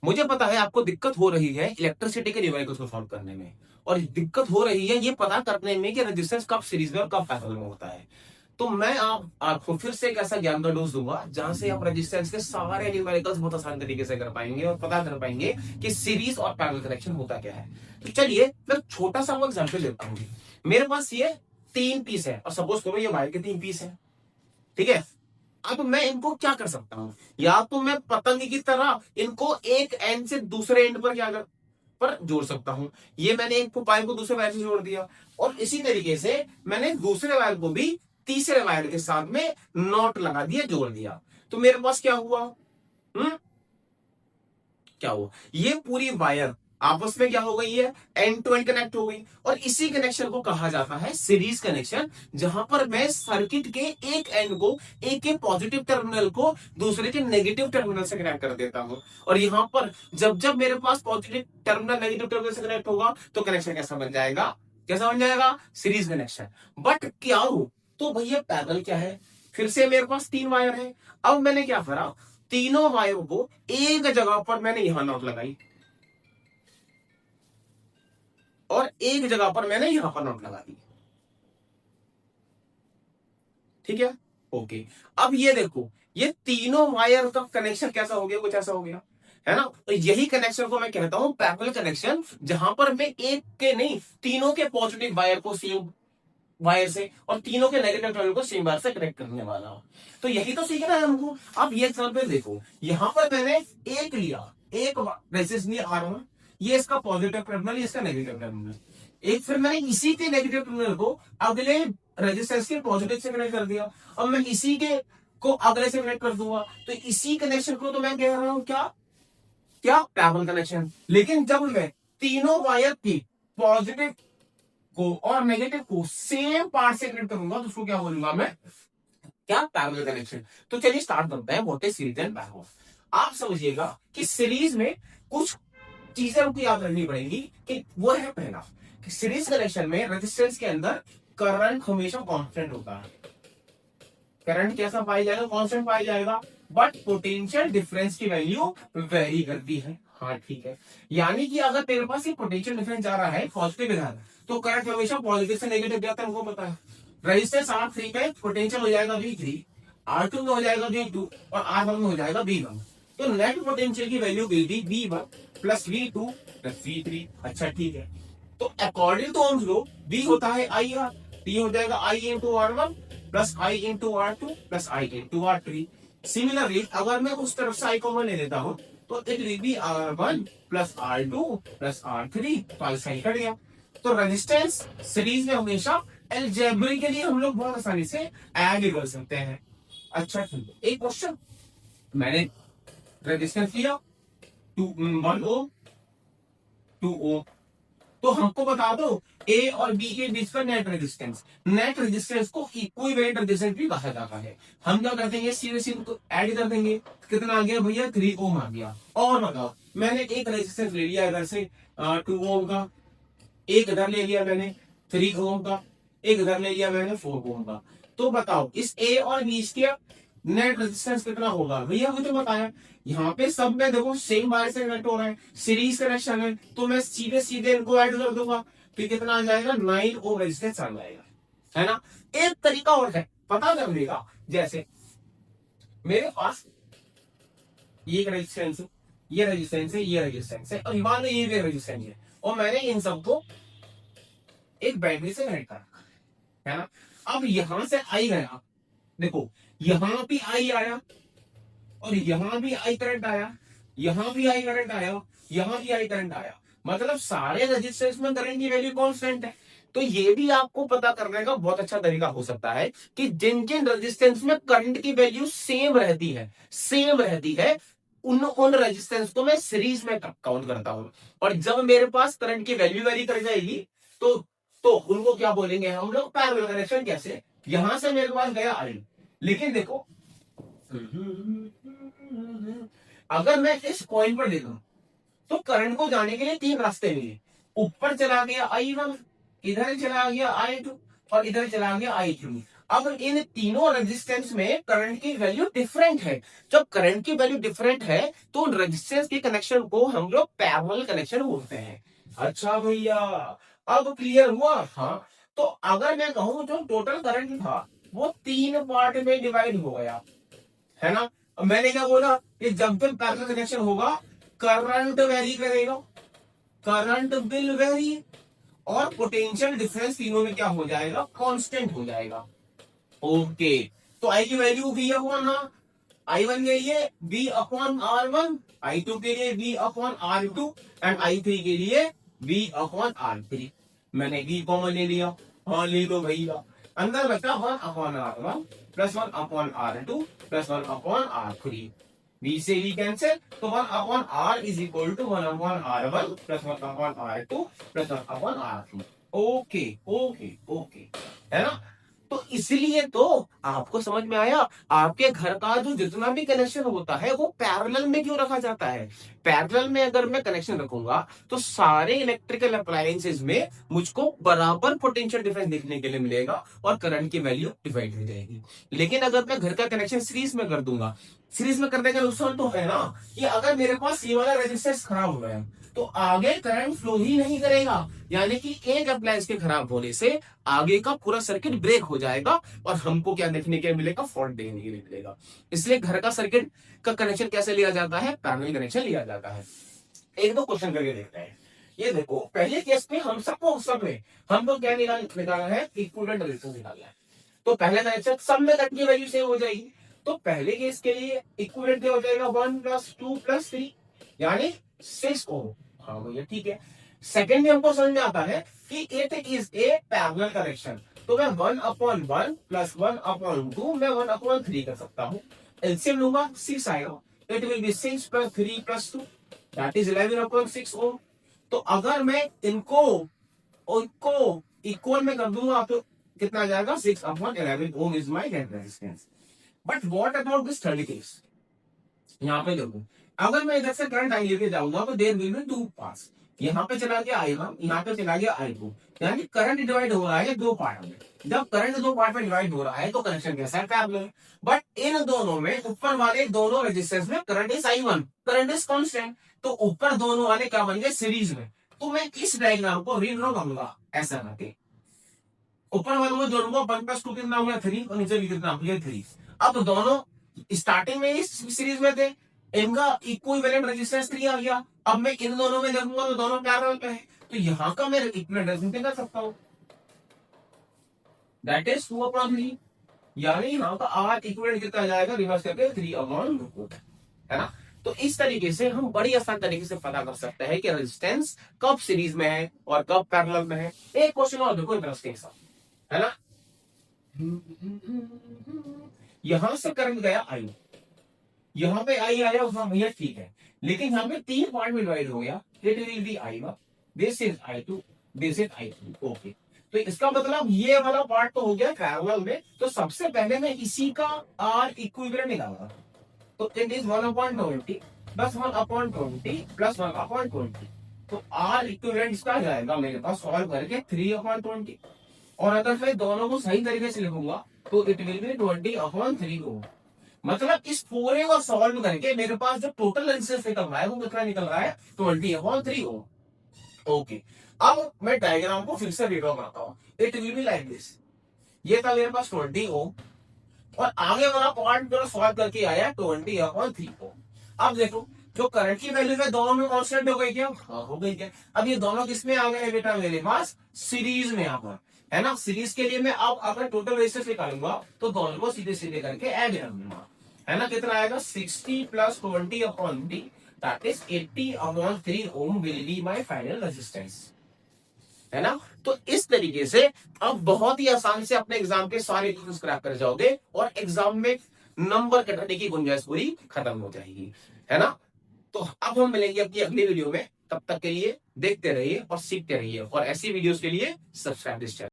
मुझे पता है आपको दिक्कत हो रही है इलेक्ट्रिसिटी के न्यूमेरिकल्स को सॉल्व करने में, और दिक्कत हो रही है ये पता करने में कि रेजिस्टेंस कब सीरीज में और कब पैरेलल में होता है। तो मैं आपको फिर से एक ऐसा ज्ञान का डोज दूंगा जहां से आप रेजिस्टेंस के सारे न्यूमेरिकल्स बहुत आसान तरीके से कर पाएंगे और पता कर पाएंगे कि सीरीज और पैरेलल कनेक्शन होता क्या है। तो चलिए मैं छोटा सा एग्जांपल देता हूँ। मेरे पास ये 3 पीस है और सपोज करो ये वायर के 3 पीस है, ठीक है। अब मैं इनको क्या कर सकता हूं, या तो मैं पतंग की तरह इनको एक एंड से दूसरे एंड पर क्या कर पर जोड़ सकता हूं। ये मैंने एक वायर को दूसरे वायर से जोड़ दिया, और इसी तरीके से मैंने दूसरे वायर को भी तीसरे वायर के साथ में नॉट लगा दिया, जोड़ दिया। तो मेरे पास क्या हुआ, हम्म क्या हुआ, ये पूरी वायर आपस में क्या हो गई है, एंड टू एंड कनेक्ट हो गई। और इसी कनेक्शन को कहा जाता है सीरीज कनेक्शन, जहां पर मैं सर्किट के एक एंड को, एक के पॉजिटिव टर्मिनल को दूसरे के नेगेटिव टर्मिनल से कनेक्ट कर देता हूं। और यहां पर जब जब मेरे पास पॉजिटिव टर्मिनल नेगेटिव टर्मिनल से कनेक्ट होगा तो कनेक्शन कैसा बन जाएगा, कैसा बन जाएगा, सीरीज कनेक्शन। बट क्या हो, तो भैया पैरेलल क्या है, फिर से मेरे पास 3 वायर है। अब मैंने क्या करा, तीनों वायर को एक जगह पर मैंने यहां नॉट लगाई, और एक जगह पर मैंने यहां पर नॉट लगा दी, ठीक है। ओके, अब ये देखो, ये तीनों वायर का कनेक्शन कैसा हो गया, कुछ ऐसा हो गया, है ना। तो यही कनेक्शन को मैं कहता हूं पैरेलल कनेक्शन, जहां पर मैं एक के नहीं, तीनों के पॉजिटिव वायर को सेम वायर से और तीनों के नेगेटिव टर्मिनल को सेम वायर से कनेक्ट करने वाला हूं। तो यही तो सीखना है हमको। अब ये एग्जांपल देखो, यहां पर मैंने एक लिया, एक रेजिस्टेंस लिया R1, ये इसका पॉजिटिव टर्मिनल, ये इसका नेगेटिव टर्मिनल। एक फिर मैंने इसी के नेगेटिव टर्मिनल को अगले रेजिस्टेंस के पॉजिटिव से कनेक्ट कर दिया, और मैं इसी के को अगले से कनेक्ट कर दूंगा। तो इसी कनेक्शन को तो मैं कह रहा हूं क्या, क्या पैरेलल कनेक्शन। लेकिन जब मैं तीनों वायर की पॉजिटिव को और नेगेटिव को सेम पार्ट से कनेक्ट करूंगा तो उसको क्या बोलूंगा मैं, क्या, पैरेलल कनेक्शन। तो चलिए स्टार्ट करते हैं what is series and parallel. आप समझिएगा कि सीरीज में कुछ चीजें हमको याद रखनी पड़ेगी। कि वो है पहला, कि सीरीज कनेक्शन में रेजिस्टेंस के अंदर करंट हमेशा कांस्टेंट होता है। करंट कैसा पाया जाएगा, कांस्टेंट पाया जाएगा, बट पोटेंशियल डिफरेंस की वैल्यू वेरी करती है। हाँ ठीक है, यानी कि अगर तेरे पास ये पोटेंशियल डिफरेंस जा रहा है पॉजिटिव इधर, तो करंट हमेशा पॉजिटिव से नेगेटिव जाता है, हमको पता है। रेजिस्टेंस R3 पे पोटेंशियल हो जाएगा V3, R2 में हो जाएगा V2, और R1 में हो जाएगा V1। तो नेट पोटेंशियल की वैल्यू गई थी V1 plus V2 plus V3। अच्छा ठीक है, तो according to Ohm's law V होता है IR, T हो जाएगा I into R1 plus I into R2 plus I into R3। Similarly अगर मैं उस तरफ से I कॉमन ले लेता हूं तो it will be R1 plus R2 plus R3, तो आई साइन कट गया। तो रेजिस्टेंस सीरीज में हमेशा अलजेब्रिकली हम लोग बहुत आसानी से ऐड कर सकते हैं। अच्छा ठीक है, एक क्वेश्चन, मैंने रेजिस्टेंस लिया 1 ओम 2 ओम, तो हमको बता दो ए और बी के बीच का नेट रेजिस्टेंस। नेट रेजिस्टेंस को इक्विवेलेंट रेजिस्टेंस भी कहा जाता है। हम क्या कर देंगे, सीधे सीधे को ऐड कर देंगे, कितना आ गया भैया, 3 ओम आ गया। और बताओ, मैंने एक रेजिस्टेंस ले लिया इधर से 2 ओम का, एक इधर ले लिया मैंने 3 ओम का, एक इधर ले लिया मैंने 4 ओम का। तो बताओ इस ए और बी के नेट रेजिस्टेंस कितना होगा भैया, वो तो बताया। यहाँ पे सब में देखो सेम वायर से कनेक्ट हो रहा है, सीरीज कनेक्शन है, तो मैं सीधे सीधे इनको ऐड कर दूंगा, तो कितना आ जाएगा, 9 ओम रेजिस्टेंस आ जाएगा, है ना। एक तरीका और है पता करने का, जैसे मेरे पास ये रेजिस्टेंस है, ये रेजिस्टेंस है, ये रेजिस्टेंस है, और मान लो ये भी रेजिस्टेंस है, और मैंने इन सबको एक बैटरी से कनेक्ट कर रखा है ना। अब यहां से आई गया, देखो यहां भी आई आया, और यहां भी आई करंट आया, यहां भी आई करंट आया, यहां भी आई करंट आया, मतलब सारे रेजिस्टेंस में करंट की वैल्यू कांस्टेंट है। तो ये भी आपको पता करने का बहुत अच्छा तरीका हो सकता है कि जिन जिन रेजिस्टेंस में करंट की वैल्यू सेम रहती है, सेम रहती है, उन उन रेजिस्टेंस को मैं सीरीज में काउंट करता हूं। और जब मेरे पास करंट की वैल्यू वेरी कर जाएगी तो उनको क्या बोलेंगे हम लोग, पैरेलल कनेक्शन। कैसे, यहां से मेरे पास गया आई, लेकिन देखो अगर मैं इस पॉइंट पर देखूं तो करंट को जाने के लिए 3 रास्ते मिले। ऊपर चला गया I1, इधर चला गया I2, और इधर चला गया I3। अब इन तीनों रेजिस्टेंस में करंट की वैल्यू डिफरेंट है। जब करंट की वैल्यू डिफरेंट है तो उन रेजिस्टेंस के कनेक्शन को हम लोग पैरेलल कनेक्शन बोलते हैं। अच्छा भैया, अब क्लियर हुआ? हाँ। तो अगर मैं कहूं जो टोटल करंट था वो 3 पार्ट में डिवाइड हो गया, है ना। अब मैंने क्या बोला कि जब भी पैरेलल कनेक्शन होगा करंट वेरी करेगा, करंट विल वेरी, और पोटेंशियल डिफरेंस तीनों में क्या हो जाएगा, कांस्टेंट हो जाएगा। ओके, तो आई की वैल्यू भी है ना, I1 के लिए V अपॉन R1, I2 के लिए V upon R2 and I3 के लिए V अपॉन R3। मैंने V कॉमन ले लिया, हाँ ले लो भैया। अंदर बचा 1 upon R1 plus 1 upon R2 plus 1 upon R3। V से V कैंसिल, तो 1 अपॉन R is equal to 1 upon R1 plus 1 upon R2 plus 1 upon R3। Okay okay okay, है ना। तो इसलिए तो आपको समझ में आया, आपके घर का जो जितना भी कनेक्शन होता है वो पैरेलल में क्यों रखा जाता है। पैरेलल में अगर मैं कनेक्शन रखूंगा तो सारे इलेक्ट्रिकल अप्लायंसेस में मुझको बराबर पोटेंशियल डिफरेंस देखने के लिए मिलेगा और करंट की वैल्यू डिवाइड हो जाएगी। लेकिन अगर मैं घर का कनेक्शन सीरीज में कर दूंगा, सीरीज में करने का नुकसान तो है ना कि अगर मेरे पास ये वाला रेजिस्टेंस खराब हो गया तो आगे करंट फ्लो ही नहीं करेगा, यानी कि एक अप्लायंस के खराब होने से आगे का पूरा सर्किट ब्रेक हो जाएगा और हमको क्या देखने के लिए मिलेगा, फॉल्ट देखने के लिए मिलेगा। इसलिए घर का सर्किट का कनेक्शन कैसे लिया जाता है, पैरेलल कनेक्शन लिया जाता है। एक दो क्वेश्चन करके देखते हैं। ये देखो, पहले केस में हम सबको सब में हमको क्या निकालना है, इक्विवेलेंट रेजिस्टेंस निकालना है। तो पहले कनेक्शन सब में कट की वैल्यू सेम हो जाएगी। तो पहले केस के लिए इक्विवेलेंट क्या हो जाएगा, 1 प्लस 2 प्लस 3 यानी 6 ओम। हाँ भैया ठीक है। सेकेंड में हमको समझ में आता है कि it is a parallel connection, तो मैं 1 अपॉन 1 प्लस 1 अपॉन 2 मैं 1 अपॉन 3 कर सकता हूँ। एलसीएम लूंगा 6 आएगा, it will be 6 plus 3 plus 2 that is 11 upon 6 ओम। तो अगर मैं इनको इक्वल में कर दूंगा तो कितना आ जाएगा, 6 upon 11 ohm is my net resistance. But what about this third case, यहाँ पे देखो, अगर मैं इधर से करंट आई लेके जाऊंगा तो देयर विल बी टू पास, यहाँ पे चला गया I1, यहाँ पे चला गया I2, यानी करंट डिवाइड हो रहा है दो पार्ट में। जब करंट दो पार्ट में डिवाइड हो रहा है तो कनेक्शन कैसा है, पैरेलल। बट इन दोनों में ऊपर वाले दोनों रेजिस्टेंस में current is I1, current is constant, तो ऊपर दोनों वाले क्या बन गए, सीरीज में। तो मैं इस डायग्राम को रीड्रॉ करूंगा ऐसा करके, ऊपर वालों में जोड़ूंगा 1 प्लस 2 कितना हो गया 3 और नीचे भी कितना हो गया 3। अब दोनों स्टार्टिंग में इस सीरीज में थे, इनका इक्विवेलेंट रेजिस्टेंस 3 आ गया। अब मैं इन दोनों में देखूंगा तो दोनों पैरेलल पे है, तो यहाँ का मैं इक्विवेलेंट रेजिस्टेंस कर सकता हूँ, दैट इज 2 अपॉन 3, यानी यहाँ का R इक्विवेलेंट कितना आ जाएगा, रिवर्स करके 3 अपॉन 2, है ना। तो इस तरीके से हम बड़ी आसान तरीके से पता कर सकते हैं कि रेजिस्टेंस कब सीरीज में है और कब पैरेलल में है। एक क्वेश्चन और देखो इंटरेस्टिंग सा, है ना। यहां से करंट गया आई, यहां पे आई आया उसमें भैया ठीक है, लेकिन यहां पे 3 पार्ट में डिवाइड हो गया, it will be I1, this is I2, this is I3। Okay, तो इसका मतलब ये वाला पार्ट तो हो गया पैरेलल में। तो सबसे पहले मैं इसी का R इक्विवेलेंट निकालूंगा, तो इट इज 1/20 प्लस 1/20 प्लस 1/20, तो R इक्विवेलेंट इसका आ जाएगा मेरे पास सॉल्व करके 3/20। और अगर मैं दोनों को सही तरीके से लिखूंगा तो इट विल बी 20/3 ओम। मतलब इस पूरे को सॉल्व करके मेरे पास जो टोटल रेजिस्टेंस निकल रहा है वो कितना निकल रहा है, 20/3 ओम। ओके, अब मैं डायग्राम को फिर से रीड्रॉ करता हूँ, it will be like this. ये था मेरे पास 20 ओम और आगे वाला पार्ट जो सॉल्व करके आया 20/3 ओम। अब देखो, जो करंट की वैल्यू है दोनों में कांस्टेंट हो गई क्या, हाँ हो गई क्या। अब ये दोनों किसमें आ गए बेटा, मेरे पास सीरीज में आ गए, है ना। सीरीज के लिए मैं अब अगर टोटल रेजिस्टेंस निकालूंगा तो दोनों को सीधे सीधे करके ऐड कर दूंगा, है ना। कितना आएगा, 60 plus 20/3 that is 80/3 ohm will be my final resistance, है ना। तो इस तरीके से अब बहुत ही आसान से अपने एग्जाम के सारे क्वेश्चन क्रैक कर जाओगे और एग्जाम में नंबर कटने की गुंजाइश पूरी खत्म हो जाएगी, है ना। तो अब हम मिलेंगे अपनी अगली वीडियो में, तब तक के लिए देखते रहिए और सीखते रहिए और ऐसी वीडियोस के लिए सब्सक्राइब दिस चैनल।